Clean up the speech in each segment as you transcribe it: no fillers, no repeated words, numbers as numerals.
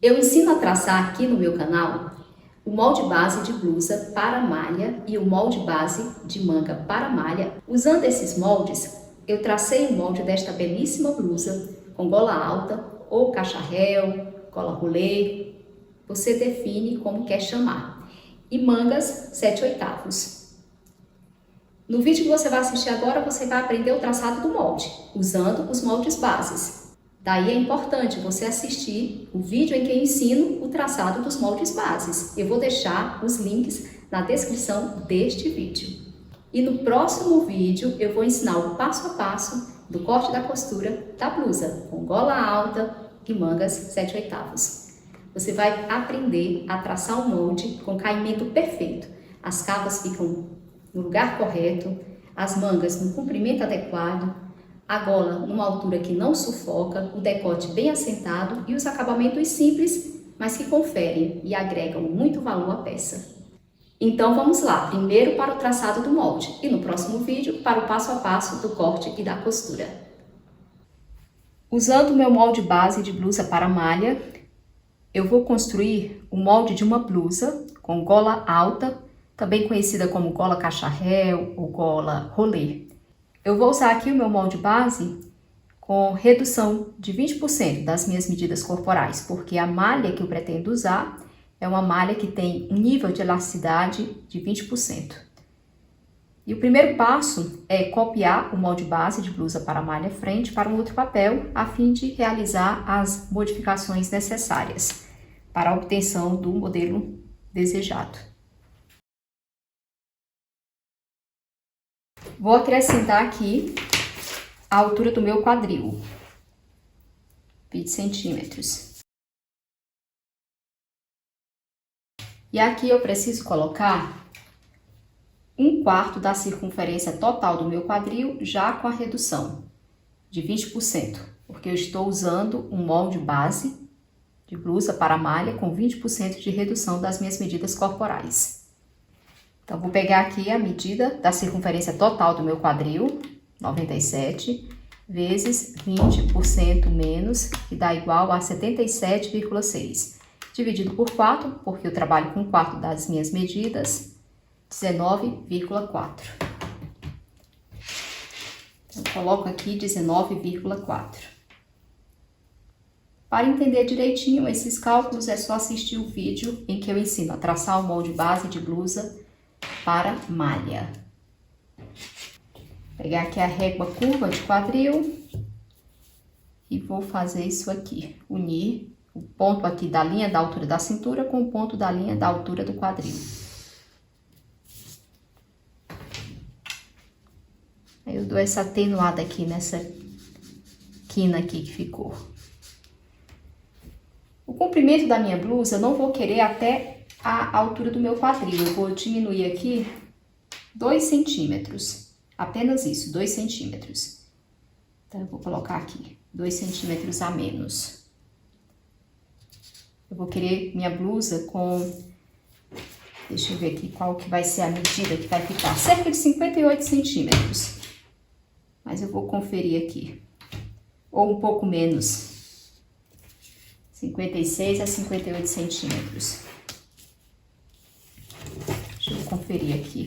Eu ensino a traçar aqui no meu canal o molde base de blusa para malha e o molde base de manga para malha. Usando esses moldes, eu tracei o molde desta belíssima blusa com gola alta ou cacharel, gola rolê, você define como quer chamar, e mangas 7/8. No vídeo que você vai assistir agora, você vai aprender o traçado do molde, usando os moldes bases. Daí é importante você assistir o vídeo em que eu ensino o traçado dos moldes bases. Eu vou deixar os links na descrição deste vídeo. E no próximo vídeo eu vou ensinar o passo a passo do corte da costura da blusa, com gola alta e mangas 7/8. Você vai aprender a traçar o molde com caimento perfeito. As cavas ficam no lugar correto, as mangas no comprimento adequado, a gola numa altura que não sufoca, o decote bem assentado e os acabamentos simples, mas que conferem e agregam muito valor à peça. Então vamos lá, primeiro para o traçado do molde e no próximo vídeo para o passo a passo do corte e da costura. Usando o meu molde base de blusa para malha, eu vou construir o molde de uma blusa com gola alta, também conhecida como gola cacharel ou gola rolê. Eu vou usar aqui o meu molde base com redução de 20% das minhas medidas corporais, porque a malha que eu pretendo usar é uma malha que tem um nível de elasticidade de 20%. E o primeiro passo é copiar o molde base de blusa para malha frente para um outro papel, a fim de realizar as modificações necessárias para a obtenção do modelo desejado. Vou acrescentar aqui a altura do meu quadril, 20 centímetros. E aqui eu preciso colocar 1/4 da circunferência total do meu quadril, já com a redução de 20%, porque eu estou usando um molde base de blusa para malha com 20% de redução das minhas medidas corporais. Então, vou pegar aqui a medida da circunferência total do meu quadril, 97, vezes 20% menos, que dá igual a 77,6. Dividido por 4, porque eu trabalho com 1/4 das minhas medidas, 19,4. Então, eu coloco aqui 19,4. Para entender direitinho esses cálculos, é só assistir o vídeo em que eu ensino a traçar o molde base de blusa para malha. Vou pegar aqui a régua curva de quadril e vou fazer isso aqui, unir o ponto aqui da linha da altura da cintura com o ponto da linha da altura do quadril. Aí eu dou essa atenuada aqui nessa quina aqui que ficou. O comprimento da minha blusa eu não vou querer até a altura do meu quadril, eu vou diminuir aqui 2 centímetros, apenas isso, 2 centímetros. Então, eu vou colocar aqui 2 centímetros a menos. Eu vou querer minha blusa com, deixa eu ver aqui qual que vai ser a medida que vai ficar, cerca de 58 centímetros. Mas eu vou conferir aqui, ou um pouco menos, 56 a 58 centímetros. Deixa eu conferir aqui.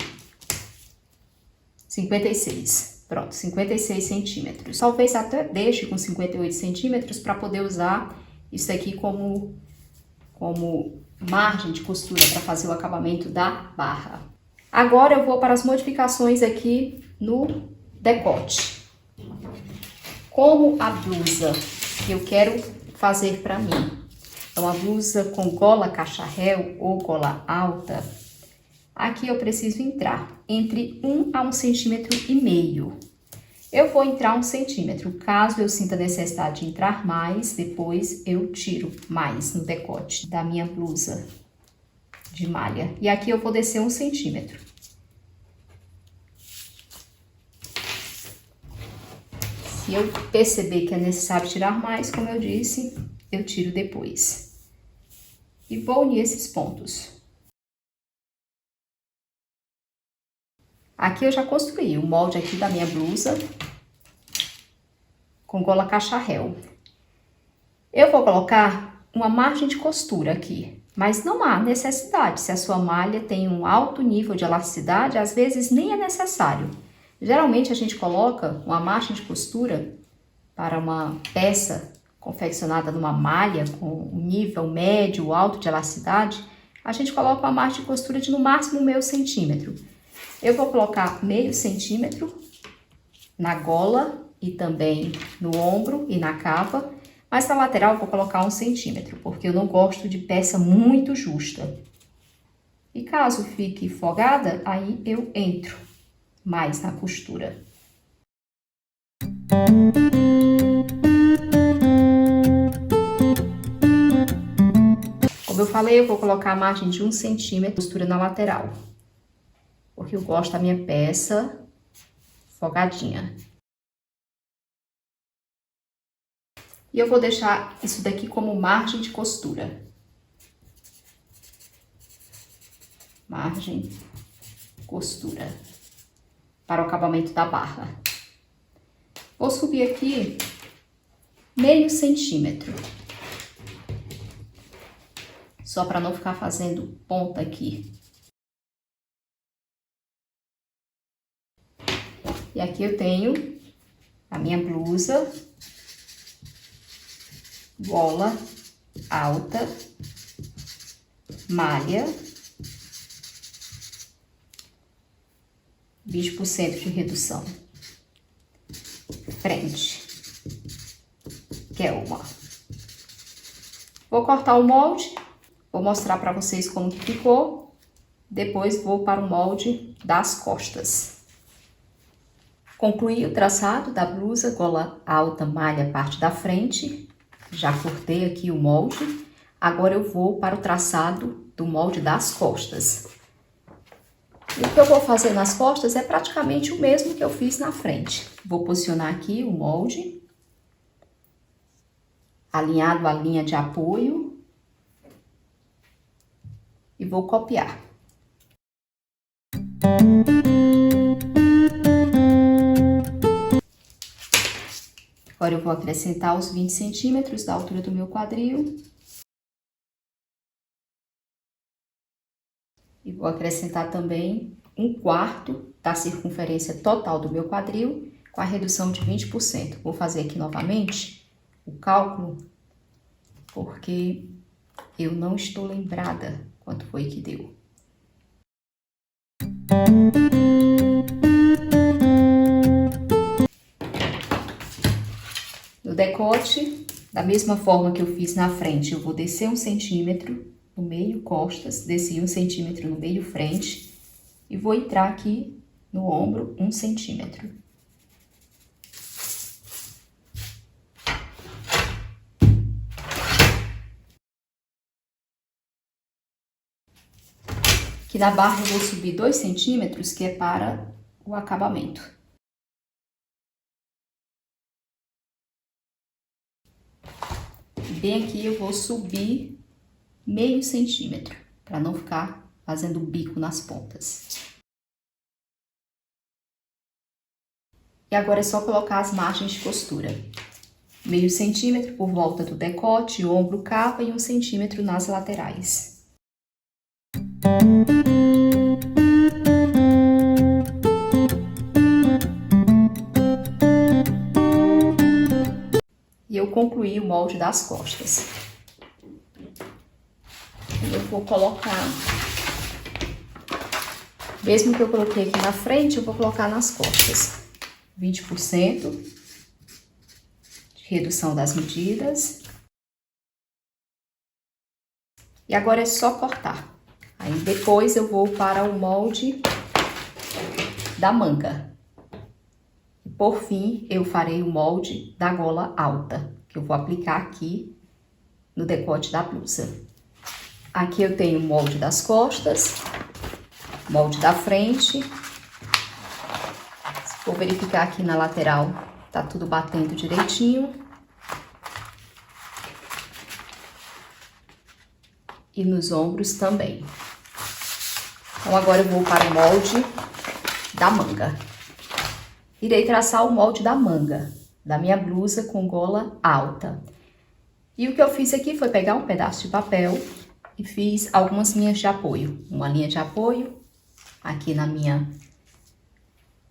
56. Pronto, 56 centímetros. Talvez até deixe com 58 centímetros para poder usar isso aqui como margem de costura para fazer o acabamento da barra. Agora eu vou para as modificações aqui no decote. Como a blusa que eu quero fazer para mim é uma blusa com gola cacharel ou gola alta, aqui eu preciso entrar entre 1 a 1,5 centímetros. Eu vou entrar 1 centímetro. Caso eu sinta necessidade de entrar mais, depois eu tiro mais no decote da minha blusa de malha. E aqui eu vou descer 1 centímetro. Se eu perceber que é necessário tirar mais, como eu disse, eu tiro depois. E vou unir esses pontos. Aqui eu já construí o molde aqui da minha blusa com gola cacharel. Eu vou colocar uma margem de costura aqui, mas não há necessidade. Se a sua malha tem um alto nível de elasticidade, às vezes nem é necessário. Geralmente a gente coloca uma margem de costura para uma peça confeccionada numa malha com um nível médio ou alto de elasticidade, a gente coloca uma margem de costura de no máximo meio centímetro. Eu vou colocar meio centímetro na gola e também no ombro e na cava, mas na lateral eu vou colocar 1 centímetro, porque eu não gosto de peça muito justa. E caso fique folgada, aí eu entro mais na costura. Como eu falei, eu vou colocar a margem de 1 centímetro de costura na lateral, porque eu gosto da minha peça folgadinha. E eu vou deixar isso daqui como margem de costura. Margem, costura, para o acabamento da barra. Vou subir aqui meio centímetro. Só para não ficar fazendo ponta aqui. E aqui eu tenho a minha blusa, gola alta, malha, 20% de redução, frente, que é uma. Vou cortar o molde, vou mostrar para vocês como que ficou, depois vou para o molde das costas. Concluí o traçado da blusa, gola alta, malha, parte da frente. Já cortei aqui o molde. Agora eu vou para o traçado do molde das costas. E o que eu vou fazer nas costas é praticamente o mesmo que eu fiz na frente. Vou posicionar aqui o molde, alinhado à linha de apoio, e vou copiar. Agora eu vou acrescentar os 20 centímetros da altura do meu quadril. E vou acrescentar também 1/4 da circunferência total do meu quadril, com a redução de 20%. Vou fazer aqui novamente o cálculo, porque eu não estou lembrada quanto foi que deu. No decote, da mesma forma que eu fiz na frente, eu vou descer 1 centímetro no meio costas, desci 1 centímetro no meio frente e vou entrar aqui no ombro 1 centímetro. Aqui na barra eu vou subir 2 centímetros, que é para o acabamento. Bem aqui eu vou subir meio centímetro, para não ficar fazendo bico nas pontas. E agora é só colocar as margens de costura. Meio centímetro por volta do decote, ombro, cava e 1 centímetro nas laterais. E eu concluí o molde das costas. Eu vou colocar, mesmo que eu coloquei aqui na frente, eu vou colocar nas costas. 20% de redução das medidas. E agora é só cortar. Aí depois eu vou para o molde da manga. Por fim, eu farei o molde da gola alta, que eu vou aplicar aqui no decote da blusa. Aqui eu tenho o molde das costas, molde da frente. Se for verificar aqui na lateral, tá tudo batendo direitinho. E nos ombros também. Então, agora eu vou para o molde da manga. Irei traçar o molde da manga, da minha blusa com gola alta. E o que eu fiz aqui foi pegar um pedaço de papel e fiz algumas linhas de apoio. Uma linha de apoio aqui na minha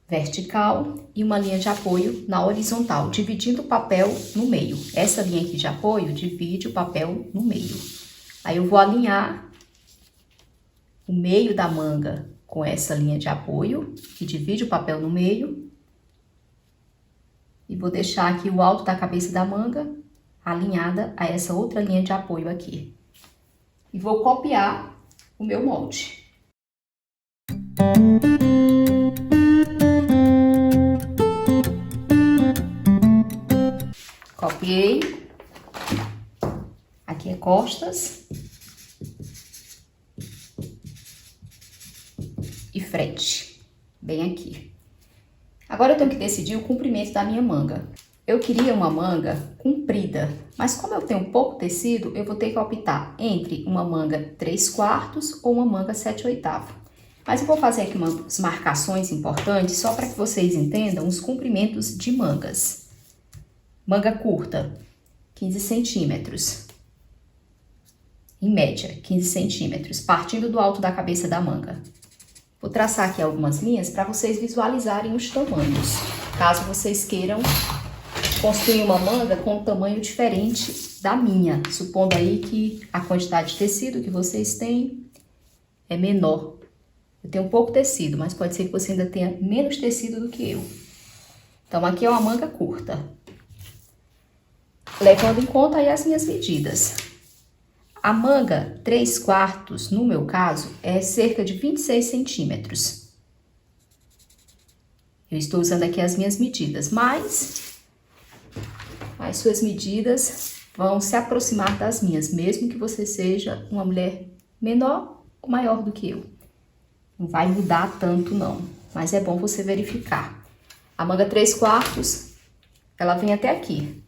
vertical e uma linha de apoio na horizontal, dividindo o papel no meio. Essa linha aqui de apoio divide o papel no meio. Aí eu vou alinhar o meio da manga com essa linha de apoio, que divide o papel no meio. E vou deixar aqui o alto da cabeça da manga alinhada a essa outra linha de apoio aqui. E vou copiar o meu molde. Copiei. Aqui é costas. E frente. Bem aqui. Agora eu tenho que decidir o comprimento da minha manga. Eu queria uma manga comprida, mas como eu tenho pouco tecido, eu vou ter que optar entre uma manga 3/4 ou uma manga 7/8. Mas eu vou fazer aqui umas marcações importantes só para que vocês entendam os comprimentos de mangas. Manga curta, 15 centímetros. Em média, 15 centímetros, partindo do alto da cabeça da manga. Vou traçar aqui algumas linhas para vocês visualizarem os tamanhos, caso vocês queiram construir uma manga com um tamanho diferente da minha, supondo aí que a quantidade de tecido que vocês têm é menor. Eu tenho pouco tecido, mas pode ser que você ainda tenha menos tecido do que eu. Então, aqui é uma manga curta. Levando em conta aí as minhas medidas. A manga 3/4, no meu caso, é cerca de 26 centímetros. Eu estou usando aqui as minhas medidas, mas as suas medidas vão se aproximar das minhas, mesmo que você seja uma mulher menor ou maior do que eu. Não vai mudar tanto não, mas é bom você verificar. A manga 3/4, ela vem até aqui,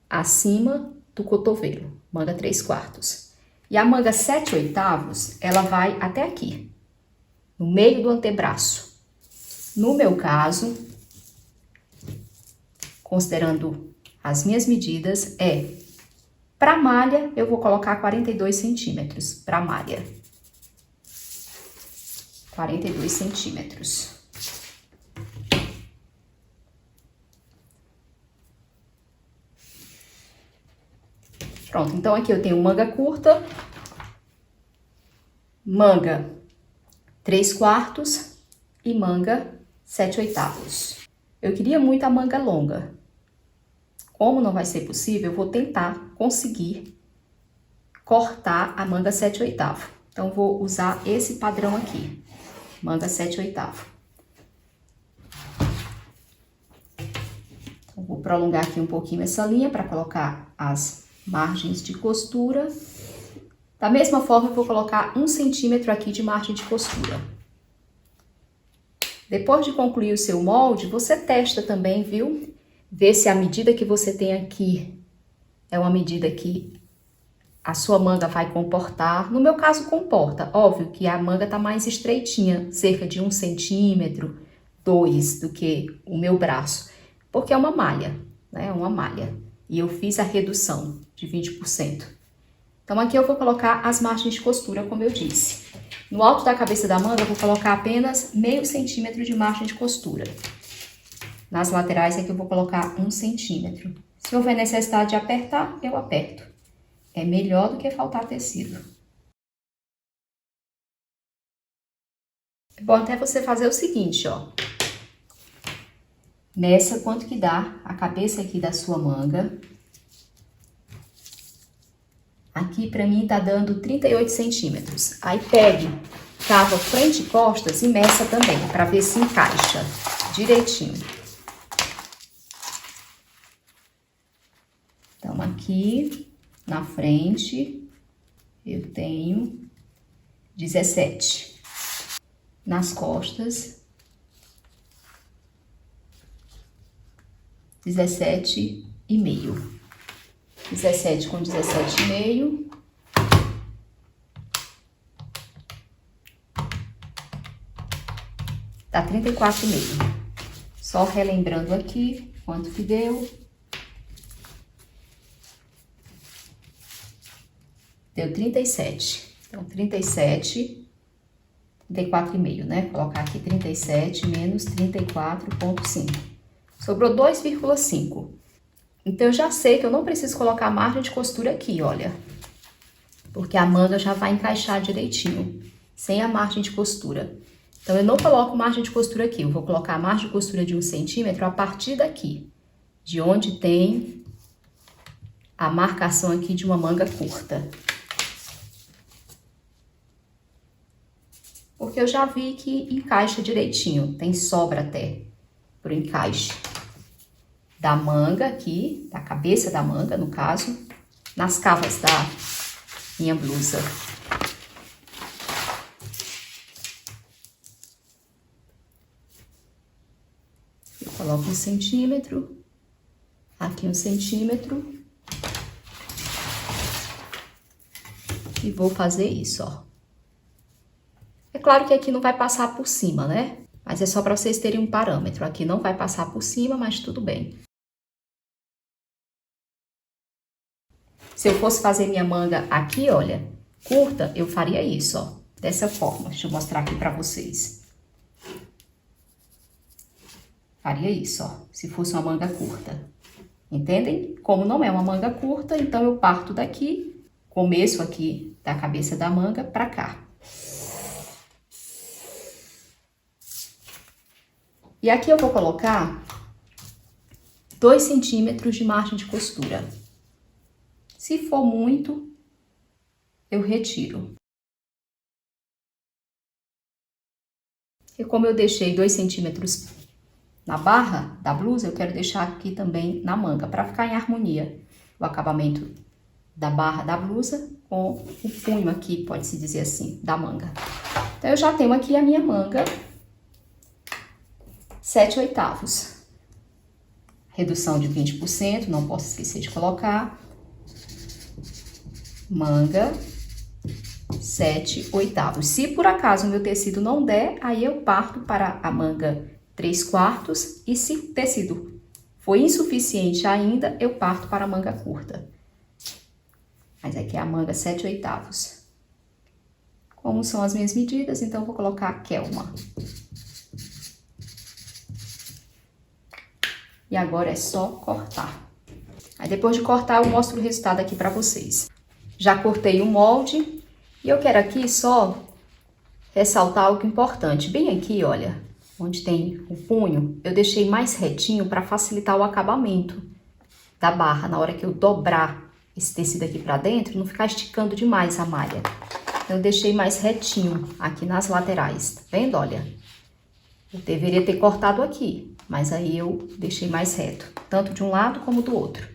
acima do cotovelo, manga 3/4. E a manga 7/8, ela vai até aqui, no meio do antebraço. No meu caso, considerando as minhas medidas, para malha, eu vou colocar 42 centímetros, para malha. 42 centímetros. Pronto, então aqui eu tenho manga curta, manga 3/4 e manga 7/8. Eu queria muito a manga longa. Como não vai ser possível, eu vou tentar conseguir cortar a manga 7/8. Então, vou usar esse padrão aqui, manga 7/8. Então, vou prolongar aqui um pouquinho essa linha para colocar as margens de costura. Da mesma forma, eu vou colocar 1 centímetro aqui de margem de costura. Depois de concluir o seu molde, você testa também, viu? Vê se a medida que você tem aqui é uma medida que a sua manga vai comportar. No meu caso, comporta. Óbvio que a manga tá mais estreitinha, cerca de 1 centímetro, 2 do que o meu braço. Porque é uma malha, né? É uma malha. E eu fiz a redução de 20%. Então, aqui eu vou colocar as margens de costura, como eu disse. No alto da cabeça da manga, eu vou colocar apenas meio centímetro de margem de costura. Nas laterais, aqui eu vou colocar 1 centímetro. Se houver necessidade de apertar, eu aperto. É melhor do que faltar tecido. É bom até você fazer o seguinte, ó. Meça quanto que dá a cabeça aqui da sua manga. Aqui, pra mim, tá dando 38 centímetros. Aí, pegue, cava frente e costas e meça também, pra ver se encaixa direitinho. Então, aqui, na frente, eu tenho 17. Nas costas, 17,5. 17 com 17,5. Dá 34,5. Só relembrando aqui quanto que deu. deu 37. Então, 37, 34,5, né? Vou colocar aqui 37 menos 34,5. Sobrou 2,5. Então, eu já sei que eu não preciso colocar a margem de costura aqui, olha. Porque a manga já vai encaixar direitinho, sem a margem de costura. Então, eu não coloco margem de costura aqui. Eu vou colocar a margem de costura de 1 centímetro a partir daqui. De onde tem a marcação aqui de uma manga curta. Porque eu já vi que encaixa direitinho, tem sobra até pro encaixe da manga aqui, da cabeça da manga, no caso, nas cavas da minha blusa. Eu coloco 1 centímetro, aqui 1 centímetro, e vou fazer isso, ó. É claro que aqui não vai passar por cima, né? Mas é só para vocês terem um parâmetro. Aqui não vai passar por cima, mas tudo bem. Se eu fosse fazer minha manga aqui, olha, curta, eu faria isso, ó. Dessa forma. Deixa eu mostrar aqui para vocês. Faria isso, ó. Se fosse uma manga curta. Entendem? Como não é uma manga curta, então eu parto daqui, começo aqui da cabeça da manga para cá. E aqui eu vou colocar 2 centímetros de margem de costura. Se for muito, eu retiro. E como eu deixei 2 centímetros na barra da blusa, eu quero deixar aqui também na manga, para ficar em harmonia o acabamento da barra da blusa com o punho aqui, pode-se dizer assim, da manga. Então, eu já tenho aqui a minha manga 7/8. Redução de 20%, não posso esquecer de colocar. Manga 7/8. Se por acaso o meu tecido não der, aí eu parto para a manga 3/4. E se o tecido for insuficiente ainda, eu parto para a manga curta. Mas aqui é a manga 7/8. Como são as minhas medidas, então eu vou colocar a Kelma. E agora é só cortar. Aí depois de cortar, eu mostro o resultado aqui pra vocês. Já cortei o molde e eu quero aqui só ressaltar algo importante. Bem aqui, olha, onde tem o punho, eu deixei mais retinho para facilitar o acabamento da barra. Na hora que eu dobrar esse tecido aqui pra dentro, não ficar esticando demais a malha. Então, eu deixei mais retinho aqui nas laterais, tá vendo? Olha, eu deveria ter cortado aqui, mas aí eu deixei mais reto, tanto de um lado como do outro,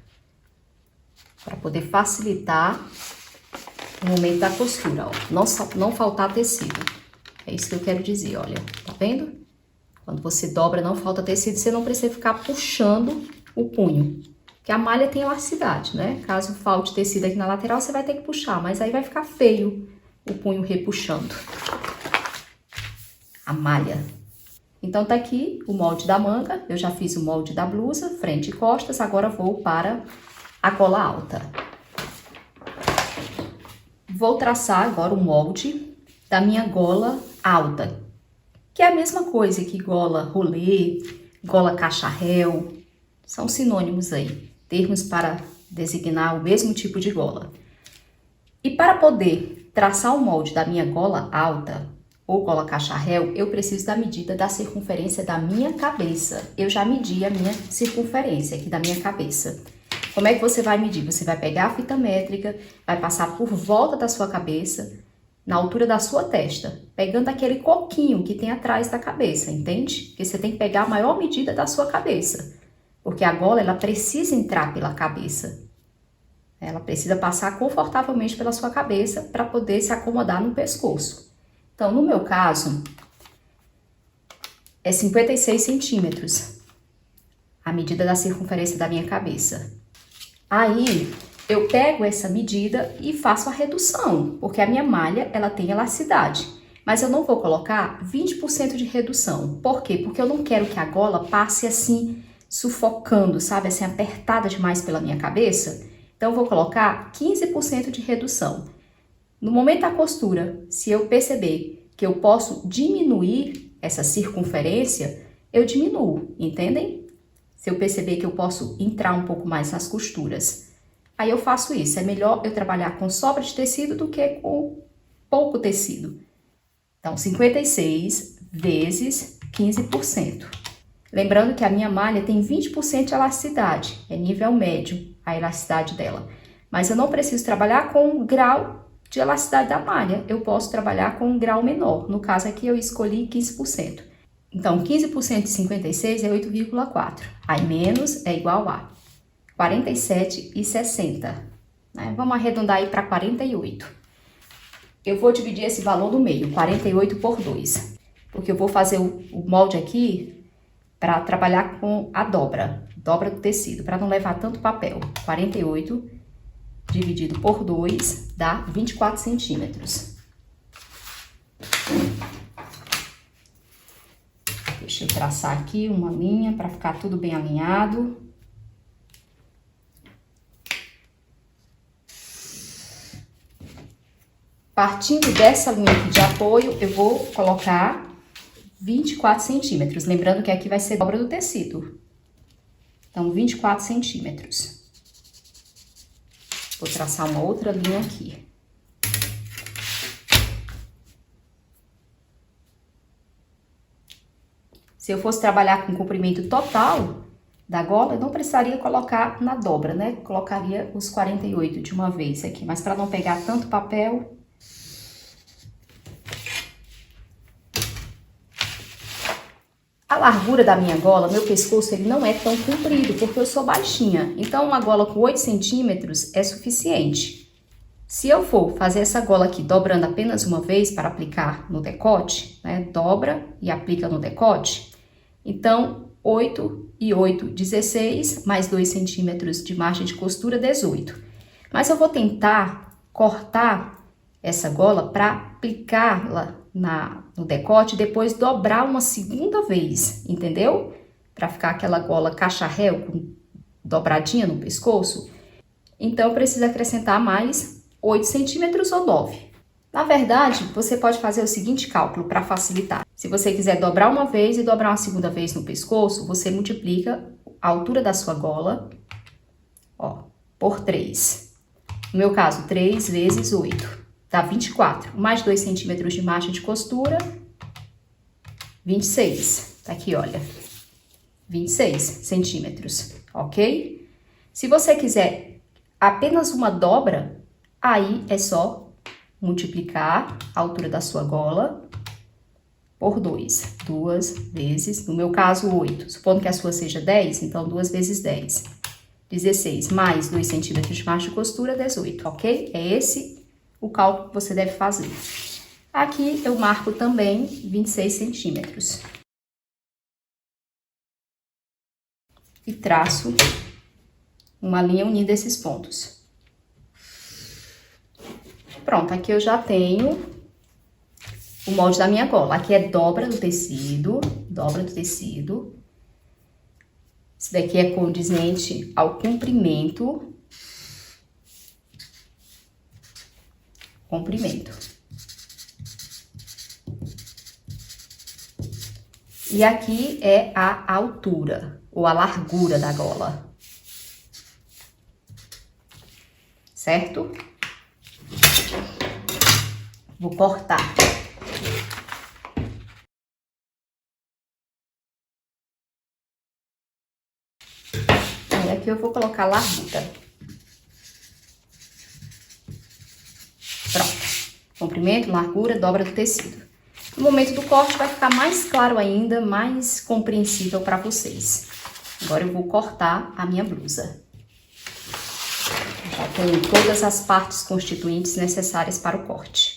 para poder facilitar o momento da costura, ó. Não faltar tecido. É isso que eu quero dizer, olha, tá vendo? Quando você dobra, não falta tecido, você não precisa ficar puxando o punho, porque a malha tem elasticidade, né? Caso falte tecido aqui na lateral, você vai ter que puxar, mas aí vai ficar feio o punho repuxando a malha. Então, tá aqui o molde da manga, eu já fiz o molde da blusa, frente e costas, agora vou para a gola alta. Vou traçar agora o molde da minha gola alta, que é a mesma coisa que gola rolê, gola cacharel, são sinônimos aí, termos para designar o mesmo tipo de gola. E para poder traçar o molde da minha gola alta, ou gola cacharel, eu preciso da medida da circunferência da minha cabeça. Eu já medi a minha circunferência aqui da minha cabeça. Como é que você vai medir? Você vai pegar a fita métrica, vai passar por volta da sua cabeça, na altura da sua testa, pegando aquele coquinho que tem atrás da cabeça, entende? Porque você tem que pegar a maior medida da sua cabeça, porque a gola, ela precisa entrar pela cabeça. Ela precisa passar confortavelmente pela sua cabeça para poder se acomodar no pescoço. Então, no meu caso, é 56 centímetros a medida da circunferência da minha cabeça. Aí, eu pego essa medida e faço a redução, porque a minha malha, ela tem elasticidade. Mas eu não vou colocar 20% de redução. Por quê? Porque eu não quero que a gola passe assim, sufocando, sabe? Assim, apertada demais pela minha cabeça. Então, eu vou colocar 15% de redução. No momento da costura, se eu perceber que eu posso diminuir essa circunferência, eu diminuo, entendem? Se eu perceber que eu posso entrar um pouco mais nas costuras, aí eu faço isso. É melhor eu trabalhar com sobra de tecido do que com pouco tecido. Então, 56 vezes 15%. Lembrando que a minha malha tem 20% de elasticidade, é nível médio a elasticidade dela. Mas eu não preciso trabalhar com um grau de elasticidade da malha, eu posso trabalhar com um grau menor. No caso aqui eu escolhi 15%. Então, 15% de 56 é 8,4. Aí menos é igual a 47,60. Né? Vamos arredondar aí para 48. Eu vou dividir esse valor no meio, 48 por 2. Porque eu vou fazer o molde aqui para trabalhar com a dobra do tecido, para não levar tanto papel. 48 dividido por 2 dá 24 centímetros. Deixa eu traçar aqui uma linha para ficar tudo bem alinhado. Partindo dessa linha aqui de apoio, eu vou colocar 24 centímetros. Lembrando que aqui vai ser dobra do tecido. Então, 24 centímetros. Vou traçar uma outra linha aqui. Se eu fosse trabalhar com o comprimento total da gola, eu não precisaria colocar na dobra, né? Colocaria os 48 de uma vez aqui, mas para não pegar tanto papel... A largura da minha gola, meu pescoço, ele não é tão comprido, porque eu sou baixinha. Então, uma gola com 8 centímetros é suficiente. Se eu for fazer essa gola aqui dobrando apenas uma vez para aplicar no decote, né? Dobra e aplica no decote. Então, 8 e 8, 16, mais 2 centímetros de margem de costura, 18. Mas eu vou tentar cortar essa gola para aplicá-la no decote e depois dobrar uma segunda vez, entendeu? Para ficar aquela gola cacharel com dobradinha no pescoço. Então, eu preciso acrescentar mais 8 centímetros ou 9. Na verdade, você pode fazer o seguinte cálculo para facilitar. Se você quiser dobrar uma vez e dobrar uma segunda vez no pescoço, você multiplica a altura da sua gola, ó, por 3. No meu caso, 3 vezes 8. Dá 24, mais 2 centímetros de margem de costura, 26. Tá aqui, olha, 26 centímetros, ok? Se você quiser apenas uma dobra, aí é só multiplicar a altura da sua gola por 2. 2 vezes, no meu caso, 8. Supondo que a sua seja 10, então 2 vezes 10. 16, mais 2 centímetros de margem de costura, 18, ok? É esse o cálculo que você deve fazer. Aqui eu marco também 26 centímetros. E traço uma linha unindo esses pontos. Pronto, aqui eu já tenho o molde da minha gola. Aqui é dobra do tecido, dobra do tecido. Esse daqui é condizente ao comprimento. E aqui é a altura, ou a largura da gola. Certo? Vou cortar. E aqui eu vou colocar a largura. Pronto. Comprimento, largura, dobra do tecido. No momento do corte vai ficar mais claro ainda, mais compreensível para vocês. Agora eu vou cortar a minha blusa. Já tenho todas as partes constituintes necessárias para o corte.